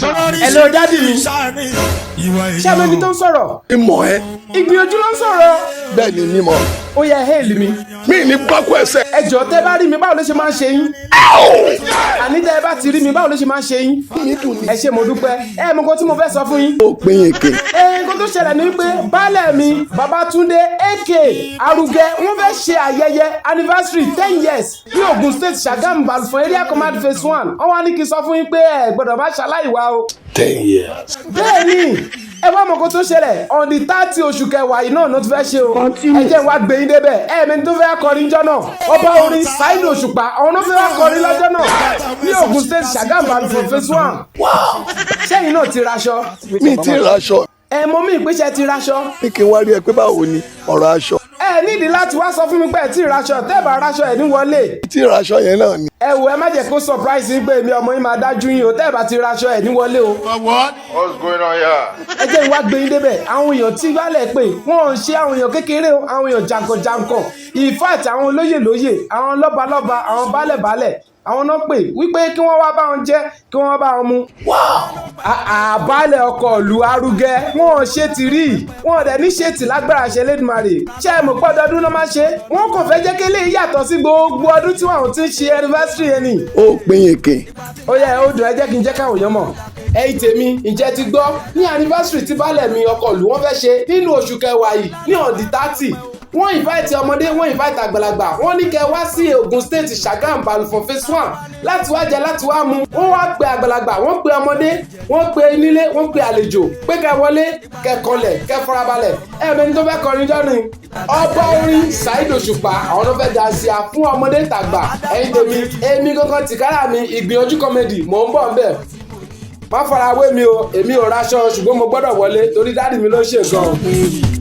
Hello daddy mi. Ṣé mi tó ń sọ̀rọ̀? Ìmọ̀ ẹ. Ìgbìyànjú ló ń sọ̀rọ̀. Bẹ́ẹ̀ ni mímọ̀. Ó yẹ hail mi. Mi ní pákó ẹsẹ̀. Ẹ jọ̀ọ́ tẹ́ bá rí mi báwo ló ṣe máa ń ṣe yín? Àní tẹ́ bá ti rí mi báwo ló ṣe máa ń ṣe yín? Ẹ ṣé mo dúpẹ́. Ẹ mọ nǹkan tí mo fẹ́ sọ fún yín. Ó pín èké. Nǹkan tó ṣẹlẹ̀ ni wípé baálẹ̀ mi Babatunde A.K.A. ARUGE wọ́n fẹ́ ṣe ayẹyẹ anniversary 10 years ní Ogun State Ṣàgámù Balùfọ̀n area command phase 1. Wọ́n wá ní kí n sọ fún yín pé ẹ gbọ́dọ̀ má ṣaláìwá o. 10 years. Bẹ́ẹ̀ni ẹ wá mọ̀ kó tó ṣẹlẹ̀ on the 30 oṣù kẹwàá yìí náà ló ti fẹ́ ṣe o. Ẹ jẹ́ wá gbé yín débẹ̀ ẹ̀ẹ̀mẹ́ni tó fẹ́ kọrin jọ́ náà ọba orin saido Òṣùpá àwọn ló fẹ́ wá kọrin lọ́jọ́ náà ní Ogun State Ṣàgámù Balùfọ̀n phase 1. Ṣẹ́yìn náà ti raṣọ. Mi ti raṣọ. Ẹ mọ mi ìpèsè ti raṣọ. Ní kí n wá rí ẹ pé báwo ni ọ̀rọ̀ aṣọ. Ẹ nídìí láti wá sọ fún mi pé ẹ ti raṣọ tẹ́ bá raṣọ ẹ̀ ní wọlé. Tí raṣọ yẹn náà ni. Ẹ wò ẹ má jẹ́ kó surprise yín pé èmi ọmọ yín máa dájú yín o tẹ́ bá ti raṣọ ẹ̀ ní wọlé o. What's going on here? Ẹ jẹ́ ìwá gbé yín débẹ̀ àwọn èèyàn tí wálẹ̀ pé wọ́n ń ṣe àwọn èèyàn kékeré o àwọn èèyàn jàǹkànjàǹkàn in fact àwọn olóyè lóyè àwọn lọ́balọ́ba àwọn baálẹ̀ àwọn náà pè wípé kí wọ́n wá bá wọn jẹ kí wọ́n bá wọn mu. Àbálẹ̀ ọkọ̀ ìlú ARUGE wọ́n ṣe ti rí wọ́n dẹ̀ ní ṣe ti lágbára ṣe lédùmarè ṣé ẹ mọ̀ pé ọdọọdún náà máa ṣe wọ́n kàn fẹ́ jẹ́ kí eléyìí yàtọ̀ sí gbogbo ọdún tí wọ́n ti ń ṣe anniversary yẹn ni. Ó pín èké. Ó yẹ ó dùn ẹ jẹ́ kí n jẹ́ káwọn èèyàn mọ̀ ẹ̀yin tèmi ǹjẹ́ ti gbọ́ ní anniversary tí baálẹ̀ mi ọkọ̀ ìlú wọ́n fẹ́ ṣe nínú oṣù kẹwàá yìí ní on the 30 wọ́n invite ọmọdé wọ́n invite àgbàlagbà wọ́n ní kẹ́ wá sí Ogun State Ṣàgámù Balùfọ̀n phase 1 láti wá jẹ láti wá mu wọ́n wá pe àgbàlagbà wọ́n pe ọmọdé wọ́n pe nílé wọ́n pe àlejò pé kẹ́ wọlé kẹ́ kọlẹ̀ kẹ́ farabalẹ̀ ẹ̀ẹ̀mẹ́ni tó fẹ́ kọrin jọ́rin ọba orin saido Òṣùpá àwọn tó fẹ́ dansia fún ọmọdé tàgbà ẹ̀yin tèmi èmi kankan tìkára mi ìgbìyànjú comedy mò ń bọ̀ ń bẹ̀ má farawé mi o èmi ò raṣọ ṣùgbọ́n mo gbọ́dọ̀ wọlé torí dáàdì mi ló ṣe gan-an.